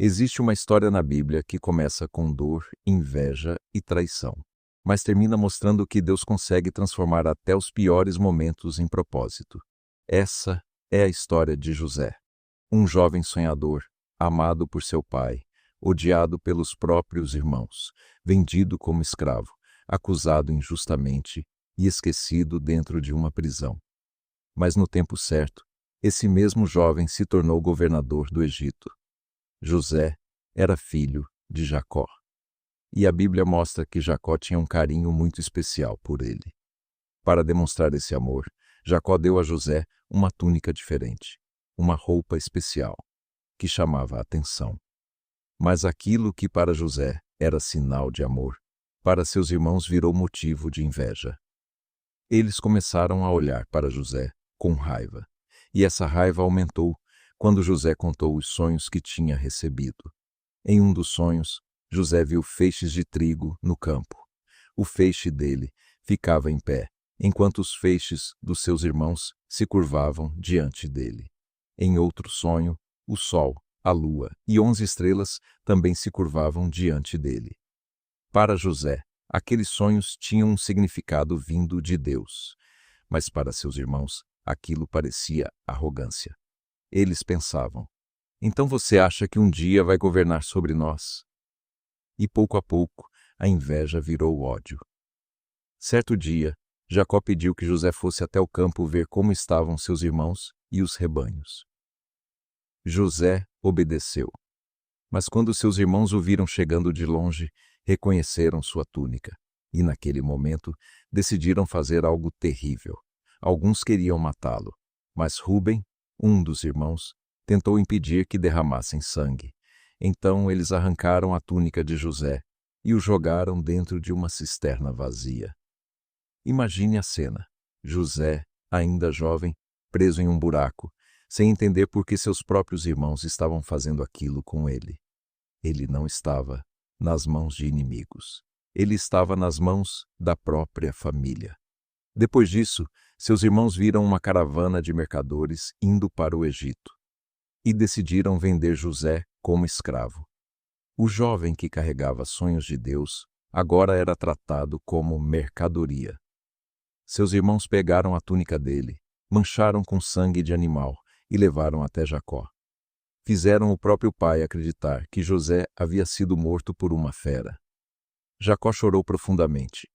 Existe uma história na Bíblia que começa com dor, inveja e traição, mas termina mostrando que Deus consegue transformar até os piores momentos em propósito. Essa é a história de José, um jovem sonhador, amado por seu pai, odiado pelos próprios irmãos, vendido como escravo, acusado injustamente e esquecido dentro de uma prisão. Mas no tempo certo, esse mesmo jovem se tornou governador do Egito. José era filho de Jacó. E a Bíblia mostra que Jacó tinha um carinho muito especial por ele. Para demonstrar esse amor, Jacó deu a José uma túnica diferente, uma roupa especial, que chamava a atenção. Mas aquilo que para José era sinal de amor, para seus irmãos virou motivo de inveja. Eles começaram a olhar para José com raiva, e essa raiva aumentou quando José contou os sonhos que tinha recebido. Em um dos sonhos, José viu feixes de trigo no campo. O feixe dele ficava em pé, enquanto os feixes dos seus irmãos se curvavam diante dele. Em outro sonho, o sol, a lua e 11 estrelas também se curvavam diante dele. Para José, aqueles sonhos tinham um significado vindo de Deus, mas para seus irmãos, aquilo parecia arrogância. Eles pensavam: então você acha que um dia vai governar sobre nós? E pouco a pouco, a inveja virou ódio. Certo dia, Jacó pediu que José fosse até o campo ver como estavam seus irmãos e os rebanhos. José obedeceu. Mas quando seus irmãos o viram chegando de longe, reconheceram sua túnica. E naquele momento, decidiram fazer algo terrível. Alguns queriam matá-lo, mas Rúben, um dos irmãos, tentou impedir que derramassem sangue. Então eles arrancaram a túnica de José e o jogaram dentro de uma cisterna vazia. Imagine a cena: José, ainda jovem, preso em um buraco, sem entender por que seus próprios irmãos estavam fazendo aquilo com ele. Ele não estava nas mãos de inimigos. Ele estava nas mãos da própria família. Depois disso, seus irmãos viram uma caravana de mercadores indo para o Egito e decidiram vender José como escravo. O jovem que carregava sonhos de Deus agora era tratado como mercadoria. Seus irmãos pegaram a túnica dele, mancharam com sangue de animal e levaram até Jacó. Fizeram o próprio pai acreditar que José havia sido morto por uma fera. Jacó chorou profundamente.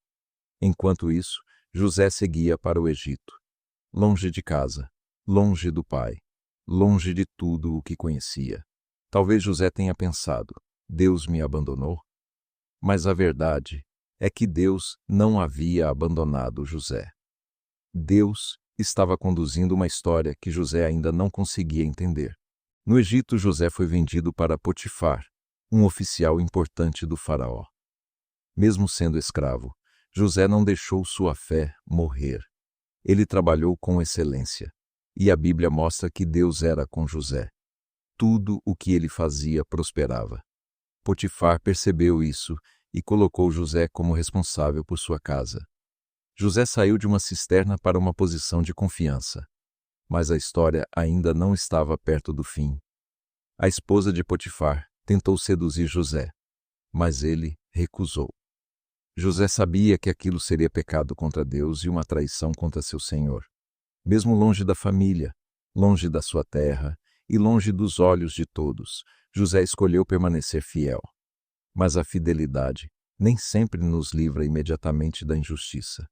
Enquanto isso, José seguia para o Egito, longe de casa, longe do pai, longe de tudo o que conhecia. Talvez José tenha pensado: Deus me abandonou? Mas a verdade é que Deus não havia abandonado José. Deus estava conduzindo uma história que José ainda não conseguia entender. No Egito, José foi vendido para Potifar, um oficial importante do faraó. Mesmo sendo escravo, José não deixou sua fé morrer. Ele trabalhou com excelência, e a Bíblia mostra que Deus era com José. Tudo o que ele fazia prosperava. Potifar percebeu isso e colocou José como responsável por sua casa. José saiu de uma cisterna para uma posição de confiança, mas a história ainda não estava perto do fim. A esposa de Potifar tentou seduzir José, mas ele recusou. José sabia que aquilo seria pecado contra Deus e uma traição contra seu senhor. Mesmo longe da família, longe da sua terra e longe dos olhos de todos, José escolheu permanecer fiel. Mas a fidelidade nem sempre nos livra imediatamente da injustiça.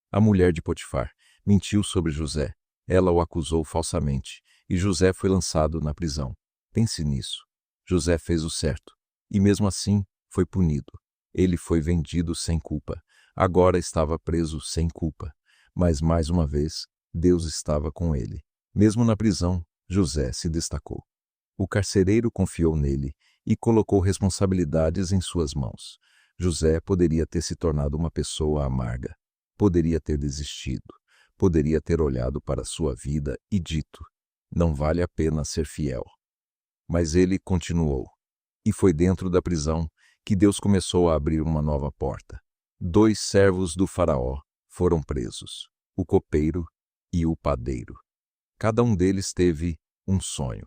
A mulher de Potifar mentiu sobre José. Ela o acusou falsamente e José foi lançado na prisão. Pense nisso. José fez o certo e mesmo assim foi punido. Ele foi vendido sem culpa. Agora estava preso sem culpa. Mas mais uma vez, Deus estava com ele. Mesmo na prisão, José se destacou. O carcereiro confiou nele e colocou responsabilidades em suas mãos. José poderia ter se tornado uma pessoa amarga. Poderia ter desistido. Poderia ter olhado para sua vida e dito: não vale a pena ser fiel. Mas ele continuou. E foi dentro da prisão que Deus começou a abrir uma nova porta. 2 servos do faraó foram presos, o copeiro e o padeiro. Cada um deles teve um sonho.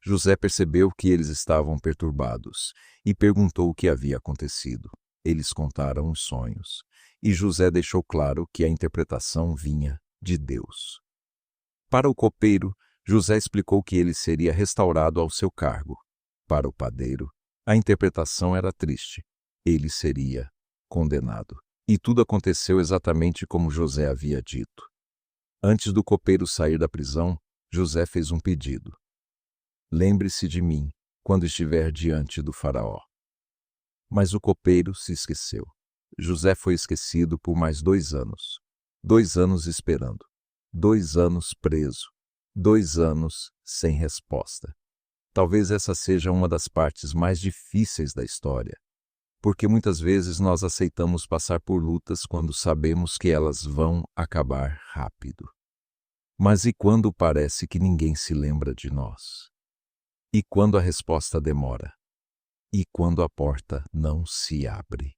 José percebeu que eles estavam perturbados e perguntou o que havia acontecido. Eles contaram os sonhos, e José deixou claro que a interpretação vinha de Deus. Para o copeiro, José explicou que ele seria restaurado ao seu cargo. Para o padeiro, a interpretação era triste. Ele seria condenado. E tudo aconteceu exatamente como José havia dito. Antes do copeiro sair da prisão, José fez um pedido. Lembre-se de mim quando estiver diante do faraó. Mas o copeiro se esqueceu. José foi esquecido por mais 2 anos. 2 anos esperando. 2 anos preso. 2 anos sem resposta. Talvez essa seja uma das partes mais difíceis da história, porque muitas vezes nós aceitamos passar por lutas quando sabemos que elas vão acabar rápido. Mas e quando parece que ninguém se lembra de nós? E quando a resposta demora? E quando a porta não se abre?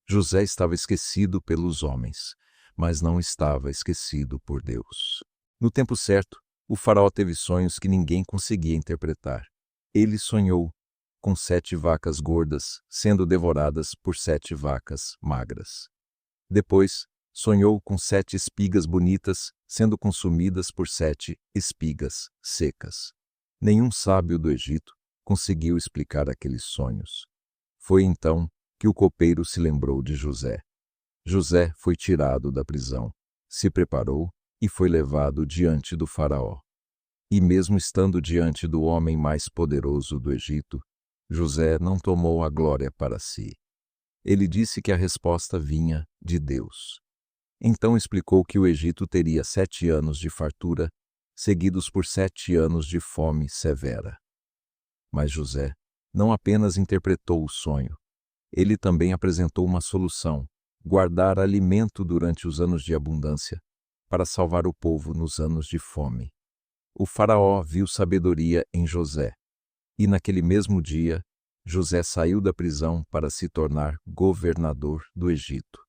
José estava esquecido pelos homens, mas não estava esquecido por Deus. No tempo certo, o faraó teve sonhos que ninguém conseguia interpretar. Ele sonhou com 7 vacas gordas sendo devoradas por 7 vacas magras. Depois, sonhou com 7 espigas bonitas sendo consumidas por 7 espigas secas. Nenhum sábio do Egito conseguiu explicar aqueles sonhos. Foi então que o copeiro se lembrou de José. José foi tirado da prisão, se preparou e foi levado diante do faraó. E mesmo estando diante do homem mais poderoso do Egito, José não tomou a glória para si. Ele disse que a resposta vinha de Deus. Então explicou que o Egito teria 7 anos de fartura, seguidos por 7 anos de fome severa. Mas José não apenas interpretou o sonho, ele também apresentou uma solução: guardar alimento durante os anos de abundância, para salvar o povo nos anos de fome. O faraó viu sabedoria em José, e naquele mesmo dia, José saiu da prisão para se tornar governador do Egito.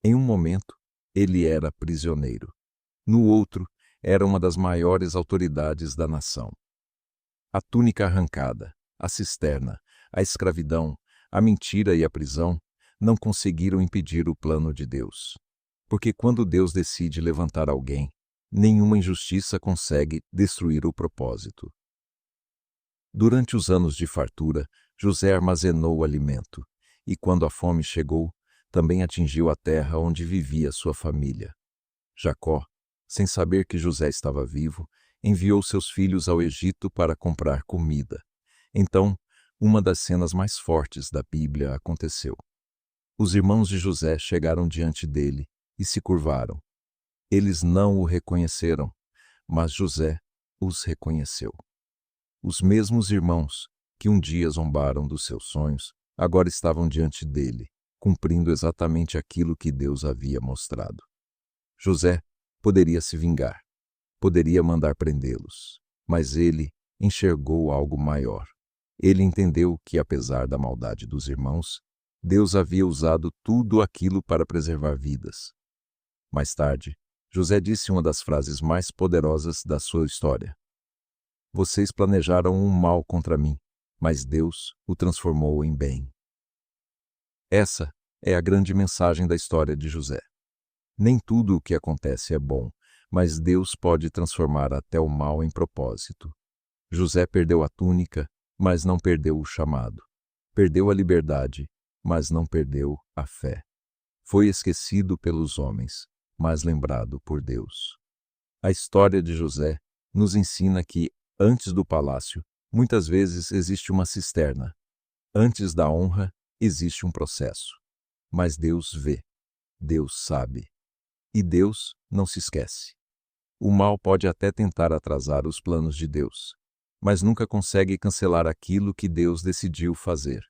Em um momento, ele era prisioneiro. No outro, era uma das maiores autoridades da nação. A túnica arrancada, a cisterna, a escravidão, a mentira e a prisão não conseguiram impedir o plano de Deus. Porque quando Deus decide levantar alguém, nenhuma injustiça consegue destruir o propósito. Durante os anos de fartura, José armazenou o alimento, e quando a fome chegou, também atingiu a terra onde vivia sua família. Jacó, sem saber que José estava vivo, enviou seus filhos ao Egito para comprar comida. Então, uma das cenas mais fortes da Bíblia aconteceu. Os irmãos de José chegaram diante dele e se curvaram. Eles não o reconheceram, mas José os reconheceu. Os mesmos irmãos que um dia zombaram dos seus sonhos, agora estavam diante dele, cumprindo exatamente aquilo que Deus havia mostrado. José poderia se vingar, poderia mandar prendê-los, mas ele enxergou algo maior. Ele entendeu que, apesar da maldade dos irmãos, Deus havia usado tudo aquilo para preservar vidas. Mais tarde, José disse uma das frases mais poderosas da sua história. Vocês planejaram um mal contra mim, mas Deus o transformou em bem. Essa é a grande mensagem da história de José. Nem tudo o que acontece é bom, mas Deus pode transformar até o mal em propósito. José perdeu a túnica, mas não perdeu o chamado. Perdeu a liberdade, mas não perdeu a fé. Foi esquecido pelos homens, mas lembrado por Deus. A história de José nos ensina que, antes do palácio, muitas vezes existe uma cisterna. Antes da honra, existe um processo. Mas Deus vê, Deus sabe. E Deus não se esquece. O mal pode até tentar atrasar os planos de Deus, mas nunca consegue cancelar aquilo que Deus decidiu fazer.